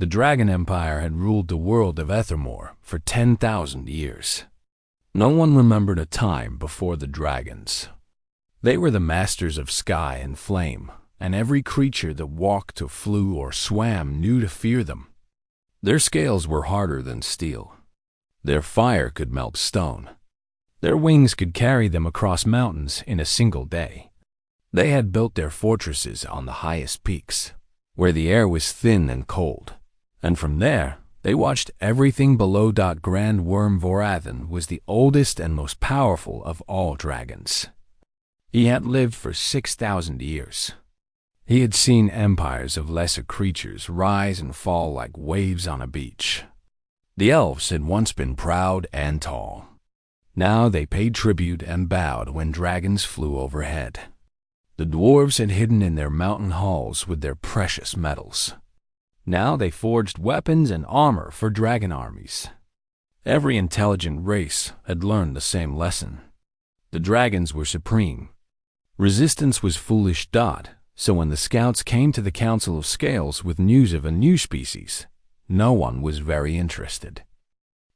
The Dragon Empire had ruled the world of Ethermore for 10,000 years. No one remembered a time before the dragons. They were the masters of sky and flame, and every creature that walked or flew or swam knew to fear them. Their scales were harder than steel. Their fire could melt stone. Their wings could carry them across mountains in a single day. They had built their fortresses on the highest peaks, where the air was thin and cold, and from there they watched everything below. Grand Worm Vorathan was the oldest and most powerful of all dragons. He had lived for 6,000 years. He had seen empires of lesser creatures rise and fall like waves on a beach. The elves had once been proud and tall. Now they paid tribute and bowed when dragons flew overhead. The dwarves had hidden in their mountain halls with their precious metals. Now they forged weapons and armor for dragon armies. Every intelligent race had learned the same lesson. The dragons were supreme. Resistance was foolish. So when the scouts came to the Council of Scales with news of a new species, no one was very interested.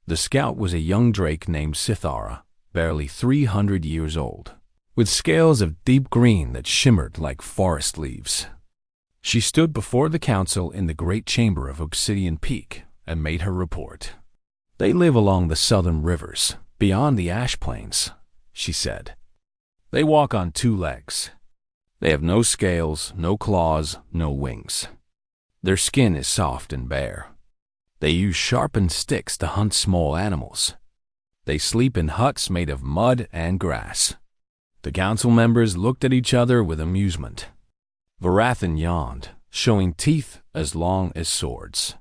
The scout was a young drake named Sithara, barely 300 years old, with scales of deep green that shimmered like forest leaves. She stood before the council in the great chamber of Obsidian Peak and made her report. "They live along the southern rivers, beyond the ash plains," she said. "They walk on 2 legs. They have no scales, no claws, no wings. Their skin is soft and bare. They use sharpened sticks to hunt small animals. They sleep in huts made of mud and grass." The council members looked at each other with amusement. Vorathan yawned, showing teeth as long as swords.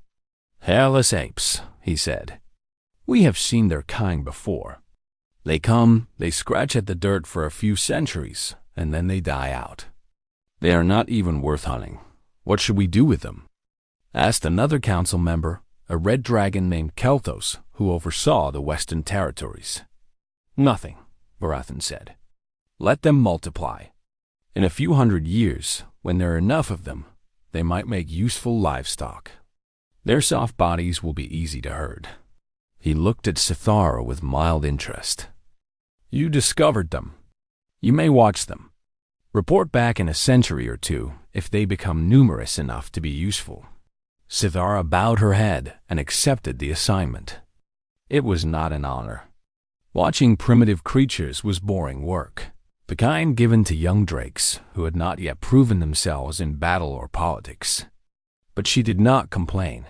"Hairless apes," he said. "We have seen their kind before. They come, they scratch at the dirt for a few centuries, and then they die out. They are not even worth hunting. What should we do with them?" asked another council member, a red dragon named Kelthos, who oversaw the Western Territories. "Nothing," Vorathan said. "Let them multiply. In a few hundred years, when there are enough of them, they might make useful livestock. Their soft bodies will be easy to herd." He looked at Sithara with mild interest. "You discovered them. You may watch them. Report back in a century or 2 if they become numerous enough to be useful." Sithara bowed her head and accepted the assignment. It was not an honor. Watching primitive creatures was boring work, the kind given to young drakes who had not yet proven themselves in battle or politics. But she did not complain.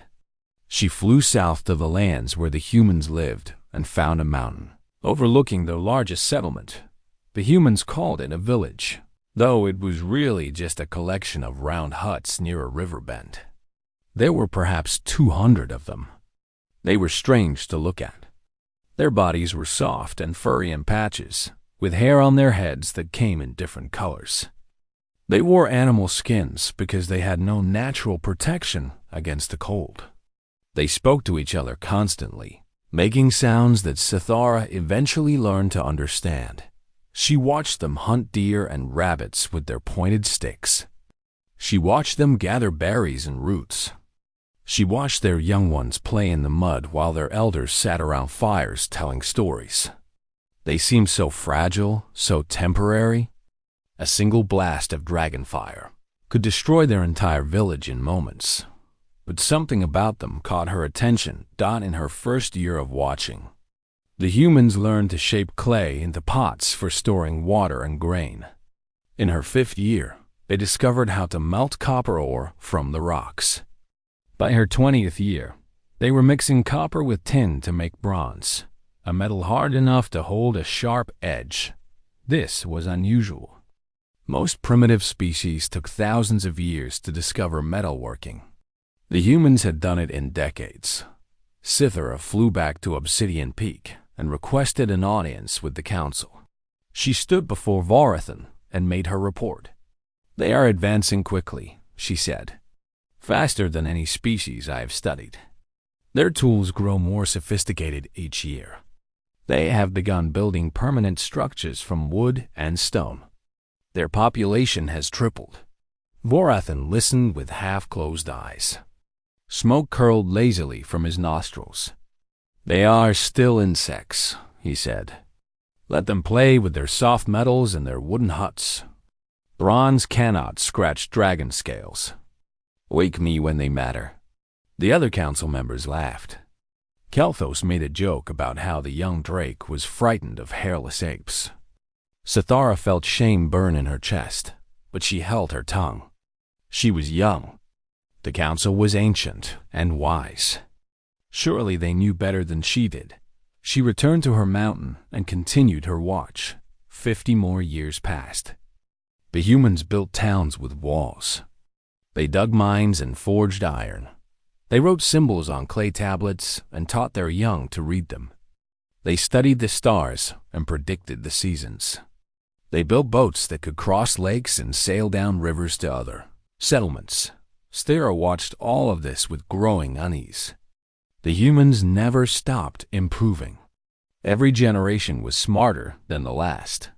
She flew south to the lands where the humans lived and found a mountain overlooking their largest settlement. The humans called it a village, though it was really just a collection of round huts near a river bend. There were perhaps 200 of them. They were strange to look at. Their bodies were soft and furry in patches, with hair on their heads that came in different colors. They wore animal skins because they had no natural protection against the cold. They spoke to each other constantly, making sounds that Sithara eventually learned to understand. She watched them hunt deer and rabbits with their pointed sticks. She watched them gather berries and roots. She watched their young ones play in the mud while their elders sat around fires telling stories. They seemed so fragile, so temporary. A single blast of dragon fire could destroy their entire village in moments. But something about them caught her attention in her first year of watching. The humans learned to shape clay into pots for storing water and grain. In her 5th year, they discovered how to melt copper ore from the rocks. By her 20th year, they were mixing copper with tin to make bronze, a metal hard enough to hold a sharp edge. This was unusual. Most primitive species took thousands of years to discover metalworking. The humans had done it in decades. Sithara flew back to Obsidian Peak and requested an audience with the council. She stood before Vorathan and made her report. "They are advancing quickly," she said. "Faster than any species I have studied. Their tools grow more sophisticated each year. They have begun building permanent structures from wood and stone. Their population has tripled." Vorathan listened with half-closed eyes. Smoke curled lazily from his nostrils. "They are still insects," he said. "Let them play with their soft metals and their wooden huts. Bronze cannot scratch dragon scales. Wake me when they matter." The other council members laughed. Kelthos made a joke about how the young Drake was frightened of hairless apes. Sithara felt shame burn in her chest, but she held her tongue. She was young. The council was ancient and wise. Surely they knew better than she did. She returned to her mountain and continued her watch. 50 more years passed. The humans built towns with walls. They dug mines and forged iron. They wrote symbols on clay tablets and taught their young to read them. They studied the stars and predicted the seasons. They built boats that could cross lakes and sail down rivers to other settlements. Stira watched all of this with growing unease. The humans never stopped improving. Every generation was smarter than the last.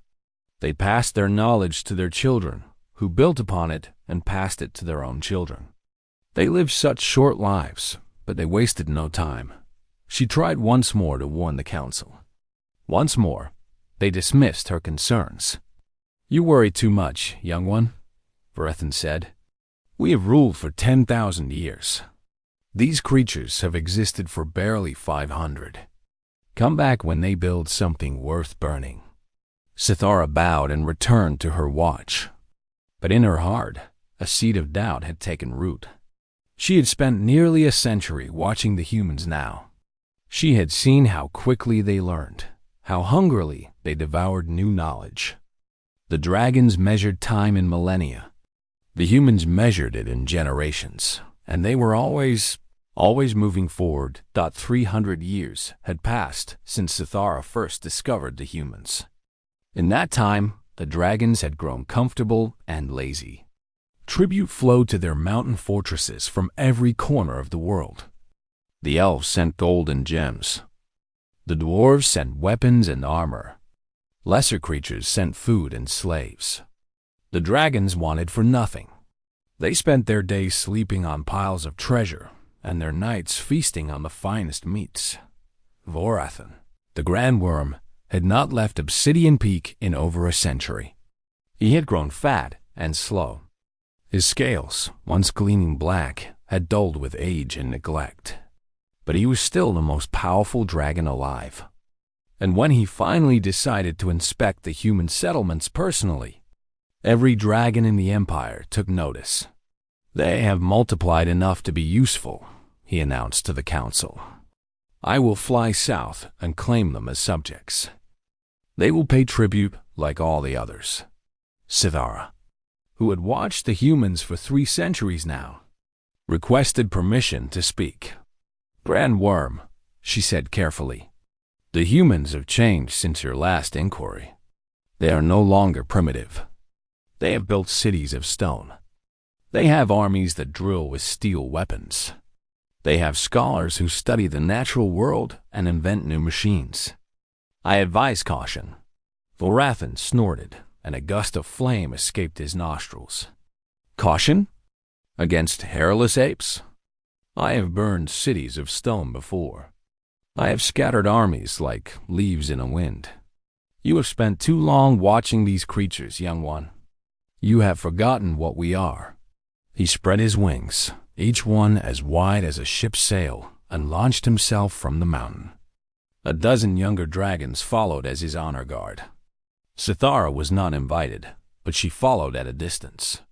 They passed their knowledge to their children, who built upon it and passed it to their own children. They lived such short lives, but they wasted no time. She tried once more to warn the council. Once more, they dismissed her concerns. "You worry too much, young one," Varethan said. "We have ruled for 10,000 years. These creatures have existed for barely 500. Come back when they build something worth burning." Sithara bowed and returned to her watch. But in her heart, a seed of doubt had taken root. She had spent nearly a century watching the humans now. She had seen how quickly they learned, how hungrily they devoured new knowledge. The dragons measured time in millennia. The humans measured it in generations, and they were always moving forward. 300 years had passed since Sithara first discovered the humans. In that time, the dragons had grown comfortable and lazy. Tribute flowed to their mountain fortresses from every corner of the world. The elves sent gold and gems. The dwarves sent weapons and armor. Lesser creatures sent food and slaves. The dragons wanted for nothing. They spent their days sleeping on piles of treasure and their nights feasting on the finest meats. Varethan, the Grand Worm, had not left Obsidian Peak in over a century. He had grown fat and slow. His scales, once gleaming black, had dulled with age and neglect. But he was still the most powerful dragon alive. And when he finally decided to inspect the human settlements personally, every dragon in the Empire took notice. "They have multiplied enough to be useful," he announced to the council. "I will fly south and claim them as subjects. They will pay tribute like all the others." Sithara, who had watched the humans for 3 centuries now, requested permission to speak. "Grand Worm," she said carefully, "the humans have changed since your last inquiry. They are no longer primitive. They have built cities of stone. They have armies that drill with steel weapons. They have scholars who study the natural world and invent new machines. I advise caution." Varethan snorted, and a gust of flame escaped his nostrils. "Caution? Against hairless apes? I have burned cities of stone before. I have scattered armies like leaves in a wind. You have spent too long watching these creatures, young one. You have forgotten what we are." He spread his wings, each one as wide as a ship's sail, and launched himself from the mountain. A dozen younger dragons followed as his honor guard. Sithara was not invited, but she followed at a distance.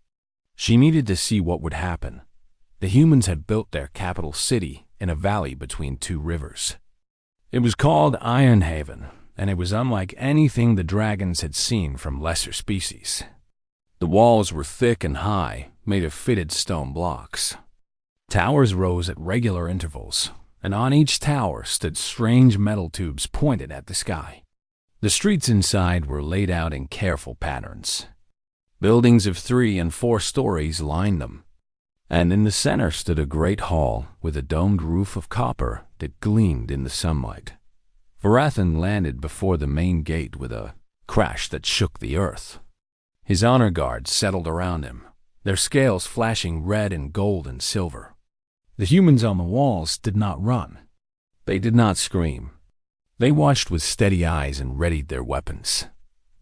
She needed to see what would happen. The humans had built their capital city in a valley between 2 rivers. It was called Ironhaven, and it was unlike anything the dragons had seen from lesser species. The walls were thick and high, made of fitted stone blocks. Towers rose at regular intervals, and on each tower stood strange metal tubes pointed at the sky. The streets inside were laid out in careful patterns. Buildings of 3 and 4 stories lined them, and in the center stood a great hall with a domed roof of copper that gleamed in the sunlight. Varethan landed before the main gate with a crash that shook the earth. His honor guards settled around him, their scales flashing red and gold and silver. The humans on the walls did not run. They did not scream. They watched with steady eyes and readied their weapons.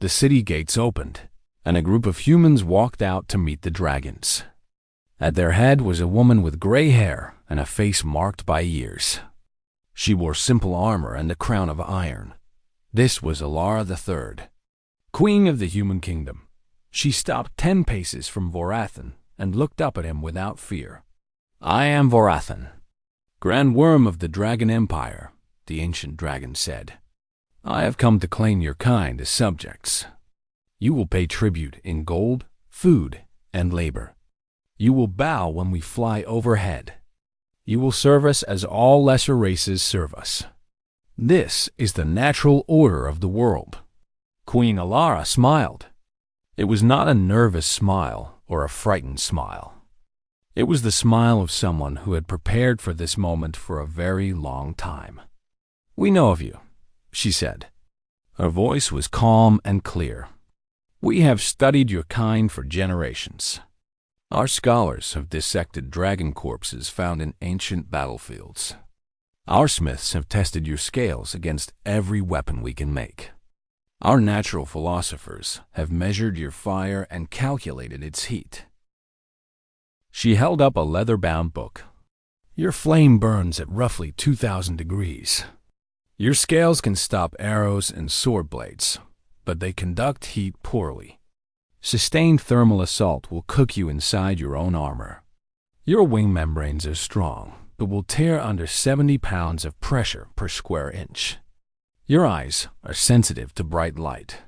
The city gates opened, and a group of humans walked out to meet the dragons. At their head was a woman with gray hair and a face marked by years. She wore simple armor and a crown of iron. This was Alara III, Queen of the Human Kingdom. She stopped 10 paces from Vorathan and looked up at him without fear. "I am Vorathan, Grand Worm of the Dragon Empire," the ancient dragon said. "I have come to claim your kind as subjects. You will pay tribute in gold, food, and labor. You will bow when we fly overhead. You will serve us as all lesser races serve us. This is the natural order of the world." Queen Alara smiled. It was not a nervous smile or a frightened smile. It was the smile of someone who had prepared for this moment for a very long time. "We know of you," she said. Her voice was calm and clear. "We have studied your kind for generations. Our scholars have dissected dragon corpses found in ancient battlefields. Our smiths have tested your scales against every weapon we can make. Our natural philosophers have measured your fire and calculated its heat." She held up a leather-bound book. "Your flame burns at roughly 2,000 degrees. Your scales can stop arrows and sword blades, but they conduct heat poorly. Sustained thermal assault will cook you inside your own armor. Your wing membranes are strong, but will tear under 70 pounds of pressure per square inch. Your eyes are sensitive to bright light.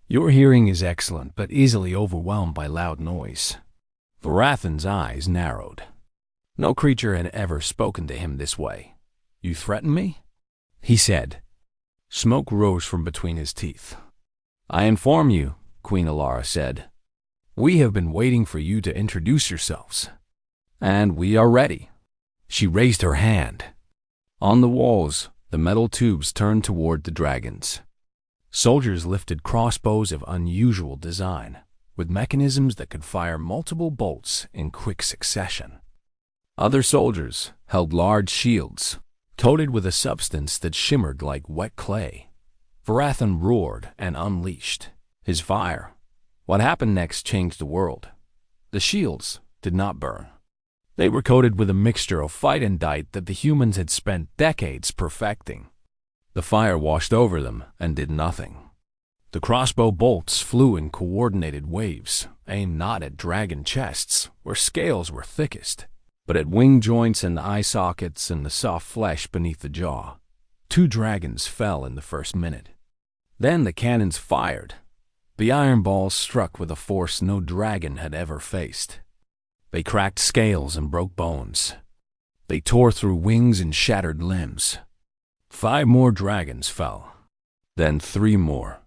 Your hearing is excellent, but easily overwhelmed by loud noise." Vorathan's eyes narrowed. No creature had ever spoken to him this way. "You threaten me?" he said. Smoke rose from between his teeth. "I inform you," Queen Alara said. "We have been waiting for you to introduce yourselves. And we are ready." She raised her hand. On the walls, the metal tubes turned toward the dragons. Soldiers lifted crossbows of unusual design, with mechanisms that could fire multiple bolts in quick succession. Other soldiers held large shields, coated with a substance that shimmered like wet clay. Vorathan roared and unleashed his fire. What happened next changed the world. The shields did not burn. They were coated with a mixture of phytandite that the humans had spent decades perfecting. The fire washed over them and did nothing. The crossbow bolts flew in coordinated waves, aimed not at dragon chests, where scales were thickest, but at wing joints and eye sockets and the soft flesh beneath the jaw. 2 dragons fell in the first minute. Then the cannons fired. The iron balls struck with a force no dragon had ever faced. They cracked scales and broke bones. They tore through wings and shattered limbs. 5 more dragons fell. Then 3 more.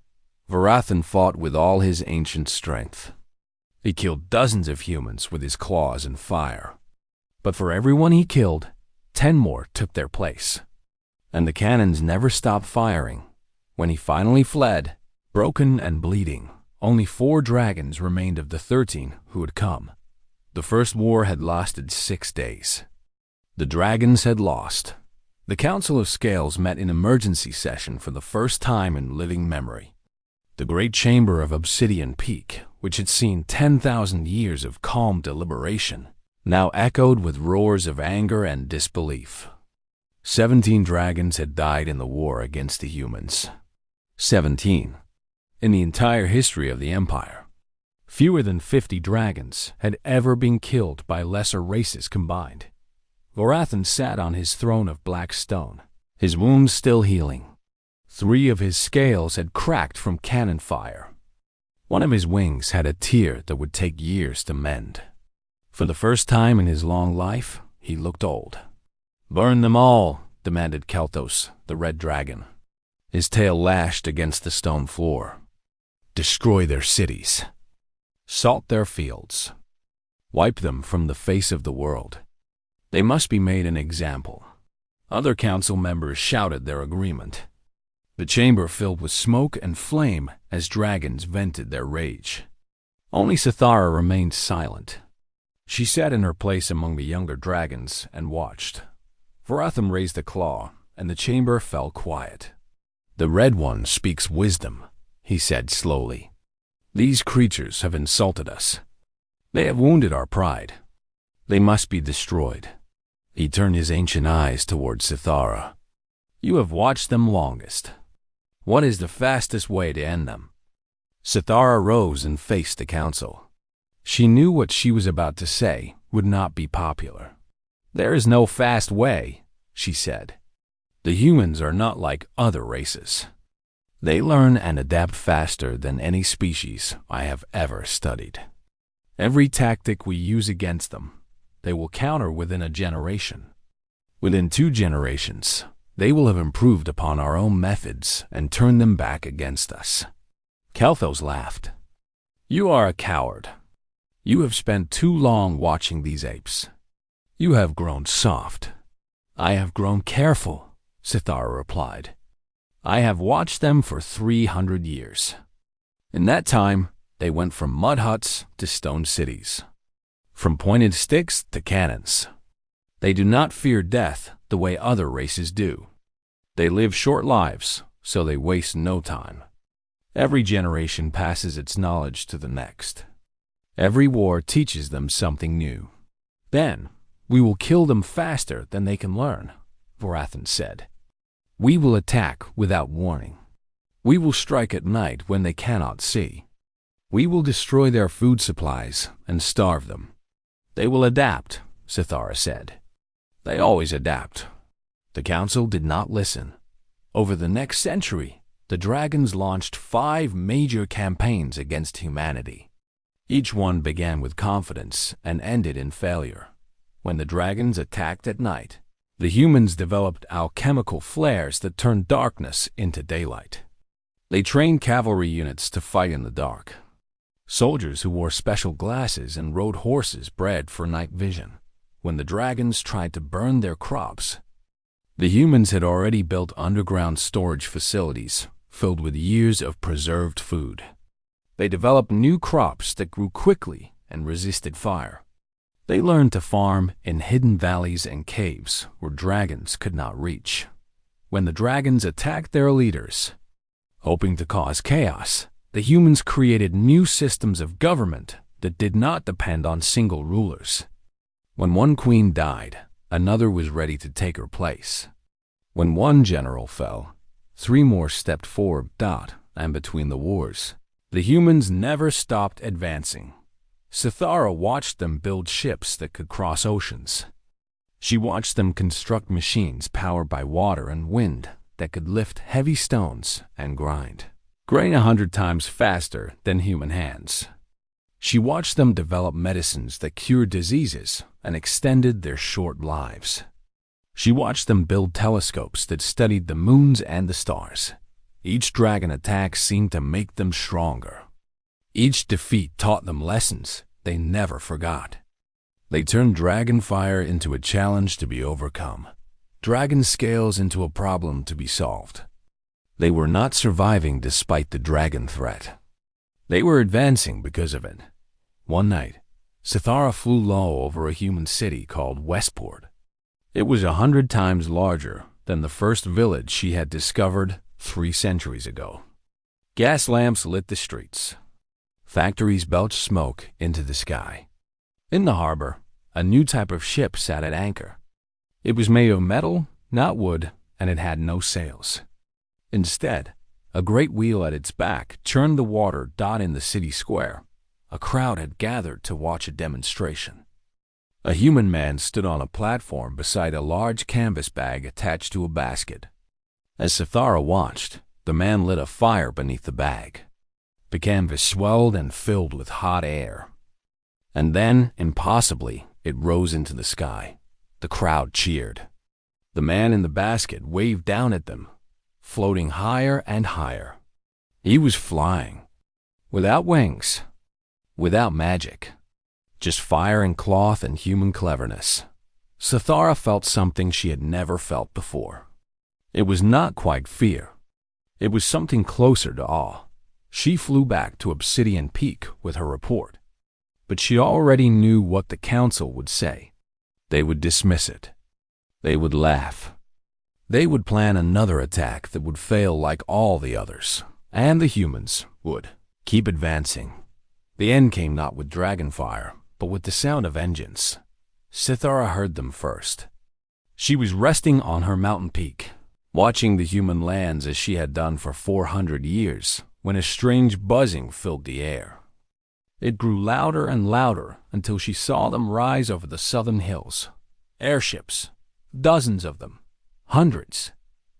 Vorathan fought with all his ancient strength. He killed dozens of humans with his claws and fire. But for everyone he killed, 10 more took their place. And the cannons never stopped firing. When he finally fled, broken and bleeding, only 4 dragons remained of the 13 who had come. The first war had lasted 6 days. The dragons had lost. The Council of Scales met in emergency session for the first time in living memory. The great chamber of Obsidian Peak, which had seen 10,000 years of calm deliberation, now echoed with roars of anger and disbelief. 17 dragons had died in the war against the humans. 17. In the entire history of the Empire. Fewer than 50 dragons had ever been killed by lesser races combined. Vorathan sat on his throne of black stone, his wounds still healing. 3 of his scales had cracked from cannon fire. One of his wings had a tear that would take years to mend. For the first time in his long life, he looked old. "Burn them all," demanded Kelthos, the red dragon. His tail lashed against the stone floor. "Destroy their cities. Salt their fields. Wipe them from the face of the world. They must be made an example." Other council members shouted their agreement. The chamber filled with smoke and flame as dragons vented their rage. Only Sithara remained silent. She sat in her place among the younger dragons and watched. Varatham raised a claw, and the chamber fell quiet. "The Red One speaks wisdom," he said slowly. "These creatures have insulted us. They have wounded our pride. They must be destroyed." He turned his ancient eyes toward Sithara. "You have watched them longest. What is the fastest way to end them?" Sithara rose and faced the council. She knew what she was about to say would not be popular. "There is no fast way," she said. "The humans are not like other races. They learn and adapt faster than any species I have ever studied. Every tactic we use against them, they will counter within a generation. Within 2 generations, they will have improved upon our own methods and turned them back against us." Kalthos laughed. "You are a coward. You have spent too long watching these apes. You have grown soft." "I have grown careful," Sithara replied. "I have watched them for 300 years. In that time, they went from mud huts to stone cities, from pointed sticks to cannons. They do not fear death the way other races do. They live short lives, so they waste no time. Every generation passes its knowledge to the next. Every war teaches them something new. Then, we will kill them faster than they can learn," Varatham said. "We will attack without warning. We will strike at night when they cannot see. We will destroy their food supplies and starve them." "They will adapt," Sithara said. "They always adapt." The council did not listen. Over the next century, the dragons launched 5 major campaigns against humanity. Each one began with confidence and ended in failure. When the dragons attacked at night, the humans developed alchemical flares that turned darkness into daylight. They trained cavalry units to fight in the dark. Soldiers who wore special glasses and rode horses bred for night vision. When the dragons tried to burn their crops, the humans had already built underground storage facilities filled with years of preserved food. They developed new crops that grew quickly and resisted fire. They learned to farm in hidden valleys and caves where dragons could not reach. When the dragons attacked their leaders, hoping to cause chaos, the humans created new systems of government that did not depend on single rulers. When one queen died, another was ready to take her place. When one general fell, 3 more stepped forward, and between the wars, the humans never stopped advancing. Sithara watched them build ships that could cross oceans. She watched them construct machines powered by water and wind that could lift heavy stones and grind grain 100 times faster than human hands. She watched them develop medicines that cured diseases and extended their short lives. She watched them build telescopes that studied the moons and the stars. Each dragon attack seemed to make them stronger. Each defeat taught them lessons they never forgot. They turned dragon fire into a challenge to be overcome, dragon scales into a problem to be solved. They were not surviving despite the dragon threat. They were advancing because of it. One night, Sithara flew low over a human city called Westport. It was 100 times larger than the first village she had discovered 3 centuries ago. Gas lamps lit the streets. Factories belched smoke into the sky. In the harbor, a new type of ship sat at anchor. It was made of metal, not wood, and it had no sails. Instead, a great wheel at its back churned the water in the city square. A crowd had gathered to watch a demonstration. A human man stood on a platform beside a large canvas bag attached to a basket. As Sithara watched, the man lit a fire beneath the bag. The canvas swelled and filled with hot air. And then, impossibly, it rose into the sky. The crowd cheered. The man in the basket waved down at them, floating higher and higher. He was flying, without wings, without magic. Just fire and cloth and human cleverness. Sithara felt something she had never felt before. It was not quite fear. It was something closer to awe. She flew back to Obsidian Peak with her report. But she already knew what the council would say. They would dismiss it. They would laugh. They would plan another attack that would fail like all the others, and the humans would keep advancing. The end came not with dragonfire, but with the sound of engines. Sithara heard them first. She was resting on her mountain peak, watching the human lands as she had done for 400 years, when a strange buzzing filled the air. It grew louder and louder until she saw them rise over the southern hills. Airships, dozens of them, hundreds.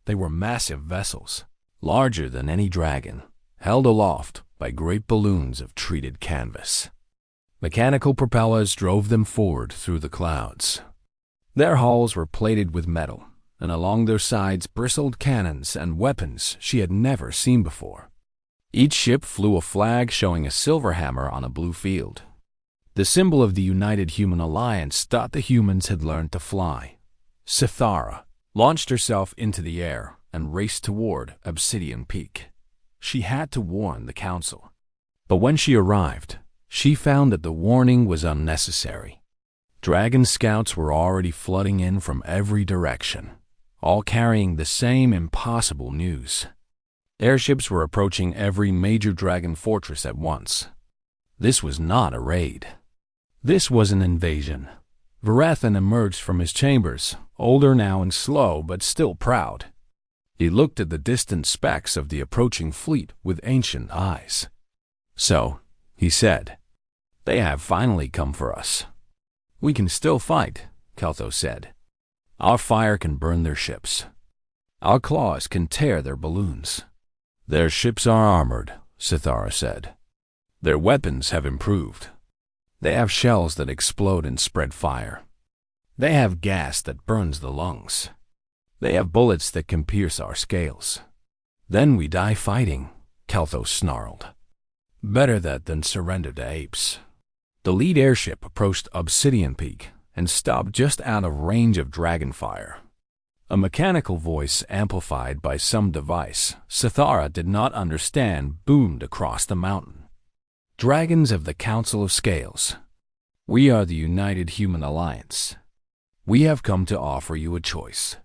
They were massive vessels, larger than any dragon, held aloft by great balloons of treated canvas. Mechanical propellers drove them forward through the clouds. Their hulls were plated with metal, and along their sides bristled cannons and weapons she had never seen before. Each ship flew a flag showing a silver hammer on a blue field. The symbol of the United Human Alliance thought the humans had learned to fly. Sithara launched herself into the air and raced toward Obsidian Peak. She had to warn the council. But when she arrived, she found that the warning was unnecessary. Dragon scouts were already flooding in from every direction, all carrying the same impossible news. Airships were approaching every major dragon fortress at once. This was not a raid. This was an invasion. Varathan emerged from his chambers, older now and slow, but still proud. He looked at the distant specks of the approaching fleet with ancient eyes. "So," he said, "they have finally come for us." "We can still fight," Kelthos said. "Our fire can burn their ships. Our claws can tear their balloons." "Their ships are armored," Sithara said. "Their weapons have improved. They have shells that explode and spread fire. They have gas that burns the lungs. They have bullets that can pierce our scales. Then we die fighting," Kelthos snarled. "Better that than surrender to apes." The lead airship approached Obsidian Peak and stopped just out of range of dragonfire. A mechanical voice amplified by some device Sithara did not understand boomed across the mountain. "Dragons of the Council of Scales, we are the United Human Alliance. We have come to offer you a choice."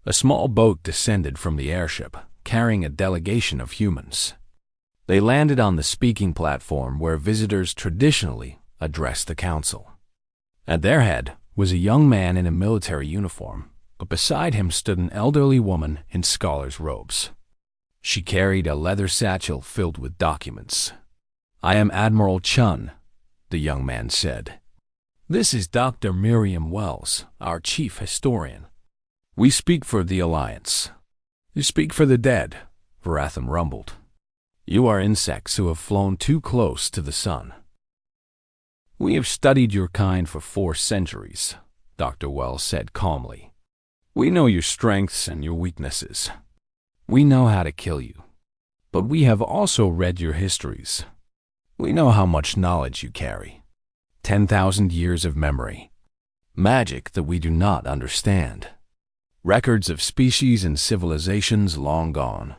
A small boat descended from the airship, carrying a delegation of humans. They landed on the speaking platform where visitors traditionally addressed the council. At their head was a young man in a military uniform, but beside him stood an elderly woman in scholar's robes. She carried a leather satchel filled with documents. "I am Admiral Chun," the young man said. "This is Dr. Miriam Wells, our chief historian. We speak for the Alliance." "You speak for the dead," Varathan rumbled. "You are insects who have flown too close to the sun." "We have studied your kind for 4 centuries," Dr. Wells said calmly. "We know your strengths and your weaknesses. We know how to kill you. But we have also read your histories. We know how much knowledge you carry. 10,000 years of memory. Magic that we do not understand. Records of species and civilizations long gone."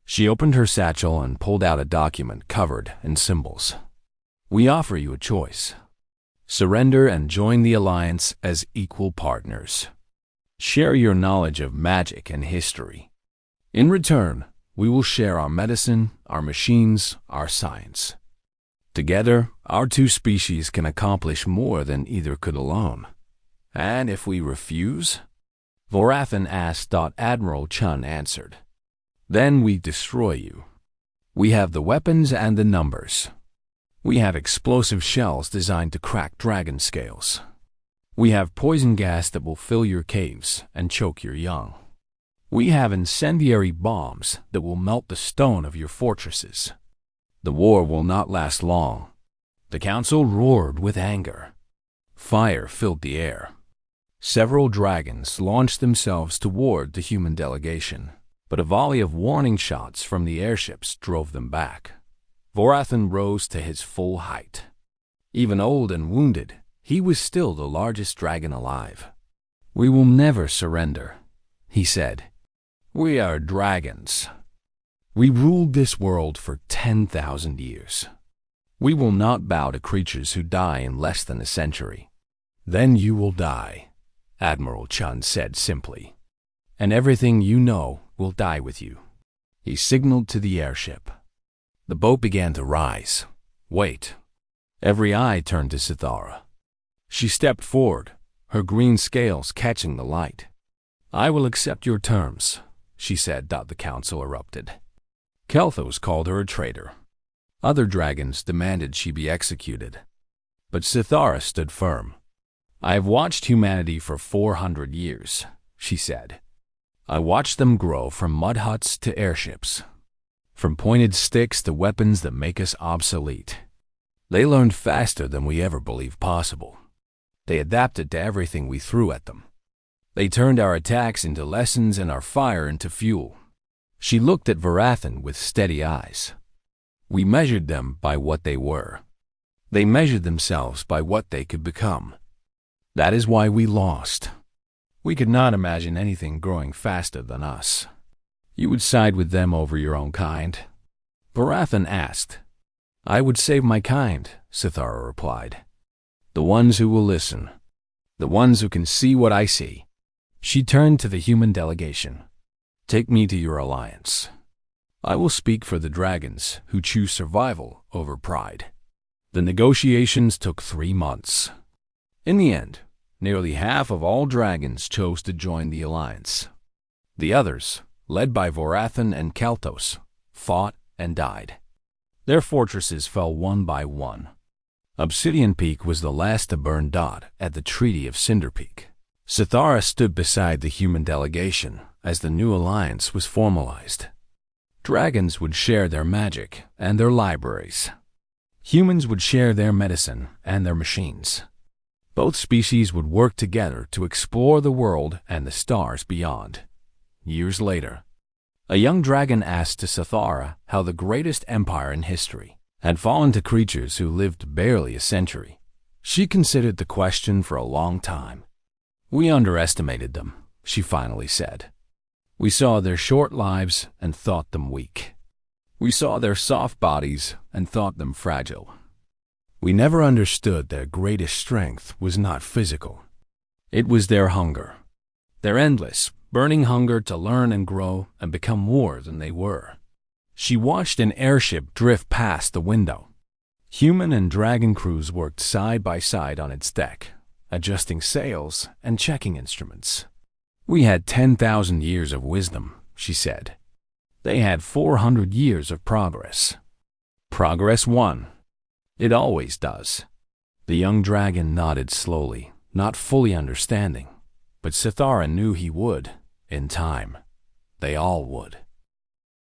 She opened her satchel and pulled out a document covered in symbols. "We offer you a choice. Surrender and join the Alliance as equal partners. Share your knowledge of magic and history. In return, we will share our medicine, our machines, our science. Together, our 2 species can accomplish more than either could alone. And if we refuse?" Varathan asked. Admiral Chun answered. "Then we destroy you. We have the weapons and the numbers. We have explosive shells designed to crack dragon scales. We have poison gas that will fill your caves and choke your young. We have incendiary bombs that will melt the stone of your fortresses. The war will not last long." The council roared with anger. Fire filled the air. Several dragons launched themselves toward the human delegation, but a volley of warning shots from the airships drove them back. Varathan rose to his full height. Even old and wounded, he was still the largest dragon alive. "We will never surrender," he said. "We are dragons. We ruled this world for 10,000 years. We will not bow to creatures who die in less than a century. Then you will die, Admiral Chun said simply. And everything you know will die with you. He signaled to the airship. The boat began to rise. Wait. Every eye turned to Sithara. She stepped forward, her green scales catching the light. I will accept your terms, she said. The council erupted. Kelthos called her a traitor. Other dragons demanded she be executed. But Sithara stood firm. I have watched humanity for 400 years, she said. I watched them grow from mud huts to airships, from pointed sticks to weapons that make us obsolete. They learned faster than we ever believed possible. They adapted to everything we threw at them. They turned our attacks into lessons and our fire into fuel. She looked at Varathan with steady eyes. We measured them by what they were. They measured themselves by what they could become. That is why we lost. We could not imagine anything growing faster than us. You would side with them over your own kind? Varathan asked. I would save my kind, Sithara replied. The ones who will listen. The ones who can see what I see. She turned to the human delegation. Take me to your alliance. I will speak for the dragons who choose survival over pride. The negotiations took 3 months. In the end, nearly half of all dragons chose to join the alliance. The others, led by Varathan and Kelthos, fought and died. Their fortresses fell one by one. Obsidian Peak was the last to burn. At the Treaty of Cinder Peak, Sithara stood beside the human delegation as the new alliance was formalized. Dragons would share their magic and their libraries. Humans would share their medicine and their machines. Both species would work together to explore the world and the stars beyond. Years later, a young dragon asked to Sithara how the greatest empire in history had fallen to creatures who lived barely a century. She considered the question for a long time. We underestimated them, she finally said. We saw their short lives and thought them weak. We saw their soft bodies and thought them fragile. We never understood their greatest strength was not physical. It was their hunger. Their endless, burning hunger to learn and grow and become more than they were. She watched an airship drift past the window. Human and dragon crews worked side by side on its deck, adjusting sails and checking instruments. We had 10,000 years of wisdom, she said. They had 400 years of progress. Progress won. It always does. The young dragon nodded slowly, not fully understanding, but Sithara knew he would, in time. They all would.